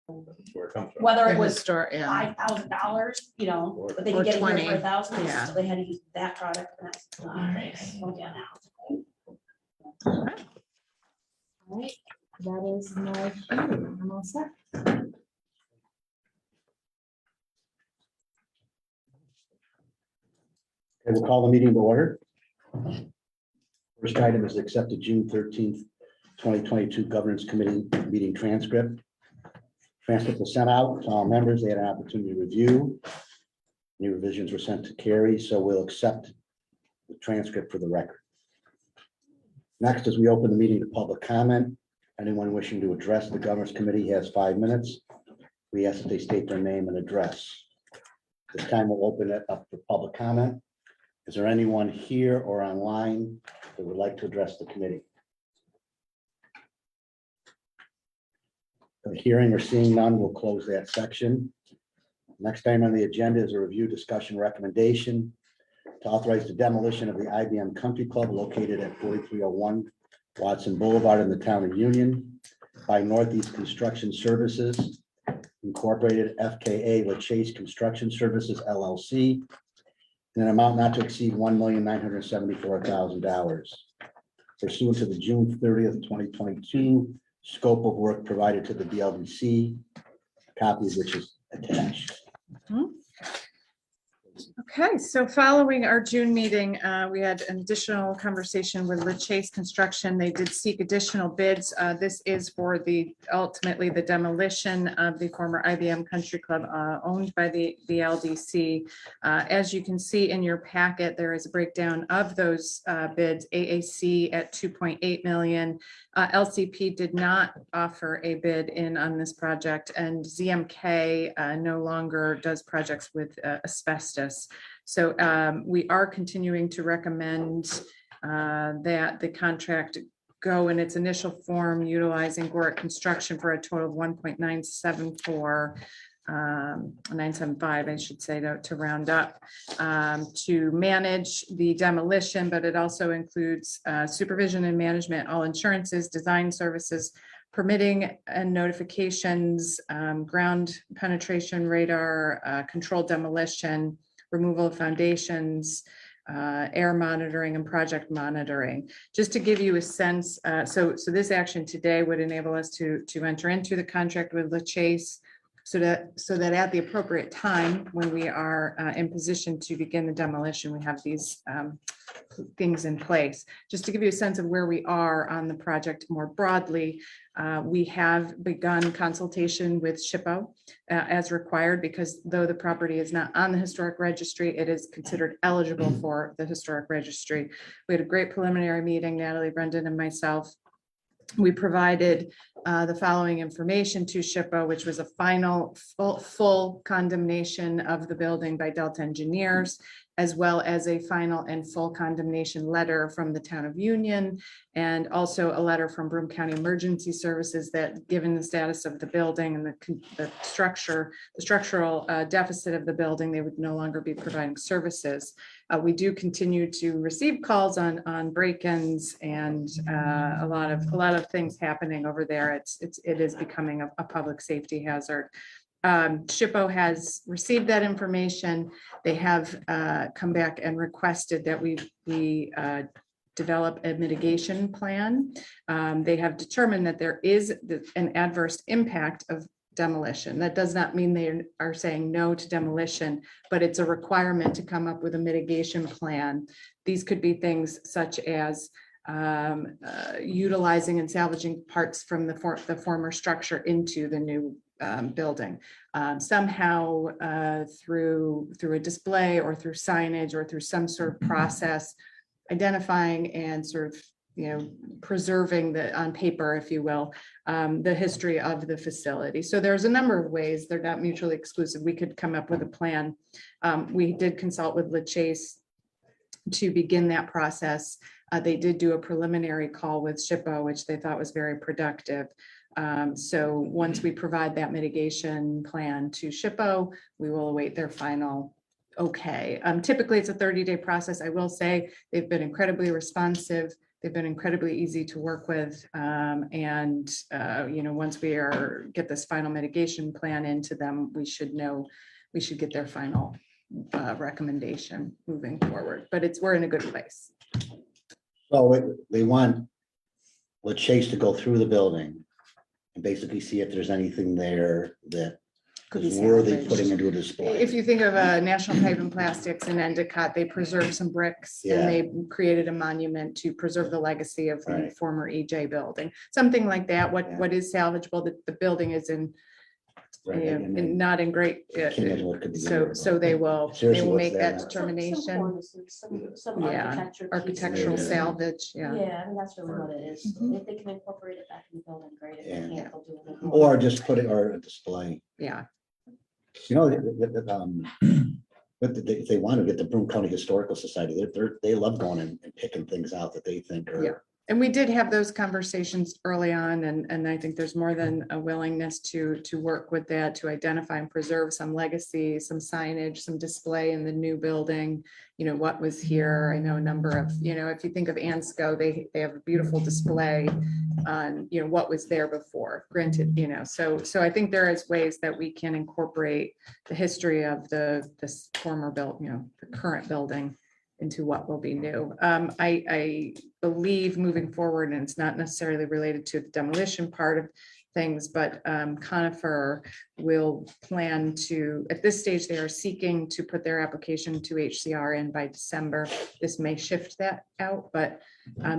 Where it comes from. whether it The was store, yeah. $5,000, you know, but they Or could get it here 20, for 1,000, yeah. so they had to use that product. And that's, oh, yeah, now. All right, that is my cue. I'm all set. Okay, we'll call the meeting to order. First item is accept the June 13th, 2022 Governance Committee meeting transcript. Transcript was sent out to all members. They had an opportunity to review. Any revisions were sent to Carrie, so we'll accept the transcript for the record. Next, as we open the meeting to public comment, anyone wishing to address the Governance Committee has 5 minutes. We ask that they state their name and address. This time we'll open it up for public comment. Is there anyone here or online that would like to address the committee? Hearing or seeing none, we'll close that section. Next item on the agenda is a review, discussion, recommendation to authorize the demolition of the IBM Country Club located at 4301 Watson Boulevard in the town of Union by Northeast Construction Services Incorporated, FKA LaChase Construction Services LLC, in an amount not to exceed $1,974,000 pursuant to the June 30th, 2022 scope of work provided to the LDC, copies which is attached. Okay, so following our June meeting, we had an additional conversation with LaChase Construction. They did seek additional bids. This is for ultimately the demolition of the former IBM Country Club owned by the LDC. As you can see in your packet, there is a breakdown of those bids. AAC at 2.8 million. LCP did not offer a bid in on this project, and ZMK no longer does projects with asbestos. So we are continuing to recommend that the contract go in its initial form utilizing Gorick Construction for a total of 975, I should say, to round up, to manage the demolition, but it also includes supervision and management, all insurances, design services, permitting and notifications, ground penetration radar, controlled demolition, removal of foundations, air monitoring and project monitoring. Just to give you a sense, so this action today would enable us to enter into the contract with LaChase so that at the appropriate time, when we are in position to begin the demolition, we have these things in place. Just to give you a sense of where we are on the project more broadly, we have begun consultation with SHPO as required, because though the property is not on the historic registry, it is considered eligible for the historic registry. We had a great preliminary meeting, Natalie, Brendan, and myself. We provided the following information to SHPO, which was a final full condemnation of the building by Delta Engineers, as well as a final and full condemnation letter from the town of Union, and also a letter from Broome County Emergency Services that, given the status of the building and the structural deficit of the building, they would no longer be providing services. We do continue to receive calls on break-ins and a lot of things happening over there. It is becoming a public safety hazard. SHPO has received that information. They have come back and requested that we develop a mitigation plan. They have determined that there is an adverse impact of demolition. That does not mean they are saying no to demolition, but it's a requirement to come up with a mitigation plan. These could be things such as utilizing and salvaging parts from the former structure into the new building, somehow through a display or through signage or through some sort of process, identifying and sort of preserving on paper, if you will, the history of the facility. So there's a number of ways. They're not mutually exclusive. We could come up with a plan. We did consult with LaChase to begin that process. They did do a preliminary call with SHPO, which they thought was very productive. So once we provide that mitigation plan to SHPO, we will await their final okay. Typically, it's a 30-day process. I will say they've been incredibly responsive. They've been incredibly easy to work with. And, once we get this final mitigation plan into them, we should get their final recommendation moving forward, but we're in a good place. So they want Chase to go through the building and basically see if there's anything there that Could be is worthy salvaged. putting into a display. If you think of National Pipe and Plastics in Endicott, they preserved some bricks Yeah. and they created a monument to preserve the legacy of the Right. former EJ building. Something like that. What is salvageable? The building is Right, and not in great. can't imagine what could be there. So they will Seriously, what's make there that now? determination. Some Yeah, architecture. Architectural pieces. salvage, Yeah, yeah. I mean, that's really what it is. Mhm. If they can incorporate it back in the building, great. If they Yeah. can't, they'll do it. in the Or just put it or a display. Yeah. But if they want to get the Broome County Historical Society, they love going and picking things out that they think Yeah. are. And we did have those conversations early on, and I think there's more than a willingness to work with that, to identify and preserve some legacy, some signage, some display in the new building. What was here. I know a number of, if you think of Ansco, they have a beautiful display on, what was there before, granted, so I think there is ways that we can incorporate the history of this former the current building into what will be new. I believe moving forward, and it's not necessarily related to the demolition part of things, but Conifer will plan to, at this stage, they are seeking to put their application to HCR in by December. This may shift that out, but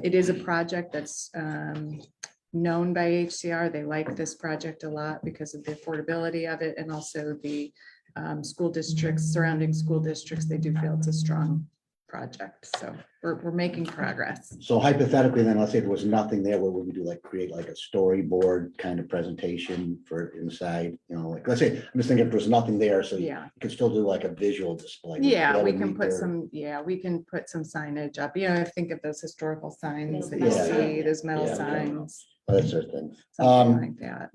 it is a project that's known by HCR. They like this project a lot because of the affordability of it and also the school districts, surrounding school districts. They do feel it's a strong project. So we're making progress. So hypothetically, then let's say there was nothing there, what would we do? Like create like a storyboard kind of presentation for inside, like, let's say, I'm just thinking if there's nothing there, so you Yeah. could still do like a visual display. Yeah, That we would can meet put their- we can put some signage up, think of those historical signs that you Yeah. see, those metal Yeah. signs, That sort of thing. something like that.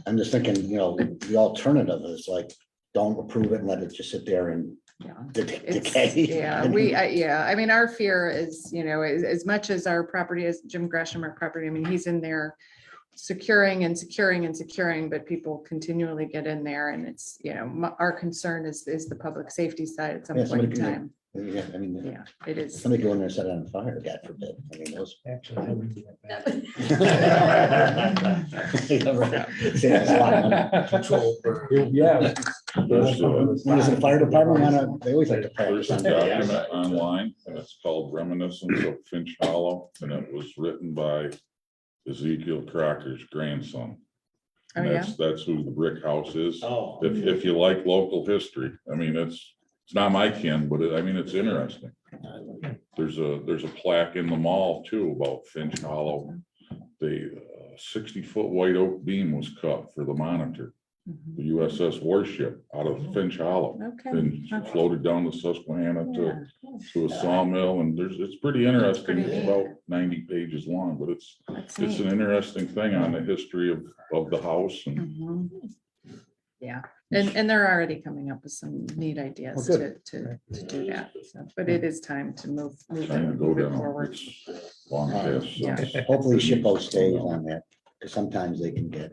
I'm just thinking, the alternative is like, don't approve it and let it just sit there and Yeah. decay. Yeah, I mean, our fear is, as much as our property is Jim Gresham, our property, I mean, he's in there securing and securing and securing, but people continually get in there and it's, our concern is the public safety side at some Yeah, point somebody in can- time. Yeah, I mean, Yeah, it is. somebody go in there and set it on fire, God forbid. I mean, those. Actually, I would do that. Say that's a lot of money. Control burn. Yeah. When does the fire department wanna, they always like to There's practice a on that. document online, and it's called Reminiscence of Finch Hollow, and it was written by Ezekiel Crocker's grandson. Oh, And yeah. that's who the brick house is. Oh. If you like local history, I mean, it's not my kin, but it's interesting. There's a plaque in the mall too about Finch Hollow. The 60-foot white oak beam was cut for the Monitor, Mhm. the USS Warship out of Finch Hollow. Okay. And floated down the Susquehanna Yeah. to a sawmill, and it's pretty interesting. Pretty It's neat. about 90 pages long, but it's That's an neat. interesting thing on the history of the house. And Mhm. Yeah, and they're already coming up with some neat ideas Oh, to do that. So, but it is time to move trying to go it down, forward. it's long past. Yeah. Hopefully SHPO stays on that, because sometimes they can go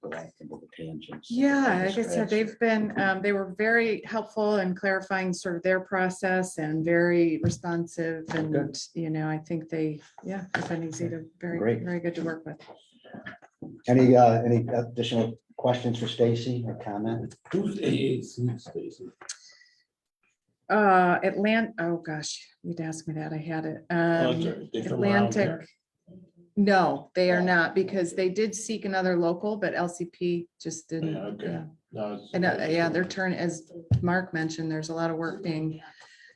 off into the tangents. Yeah, like I said, they were very helpful in clarifying sort of their process and very responsive and, I think they've been easy to, Great. very good to work with. Any additional questions for Stacy or comment? Who's AAC, Stacy? Oh gosh, you'd ask me that. I had it. Oh, that's right. They from around here? Atlantic. No, they are Oh. not because they did seek another local, but LCP just didn't. Yeah, okay. No, it's- And their turn, as Mark mentioned, there's a lot of work being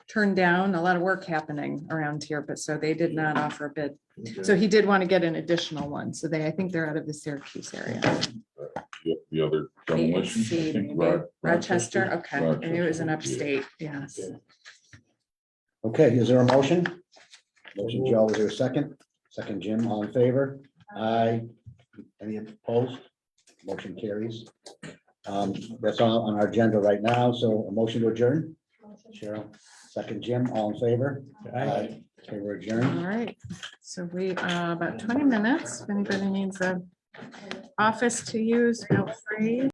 turned down, a lot of work happening around here, but so they did not offer a bid. So he did want to get an additional one. So I think they're out of the Syracuse area. The other demolition, I AAC, think maybe. Rochester, okay. I knew it was in Rochester, upstate, yes. Okay. Okay, is there a motion? Motion, Joe, is there a second? Second, Jim, all in favor? Aye. Any opposed? Motion carries. That's all on our agenda right now, so a motion to adjourn? Cheryl, second, Jim, all in favor? Aye. Okay, we're adjourned. All right, so we, about 20 minutes. If anybody needs a office to use, feel free.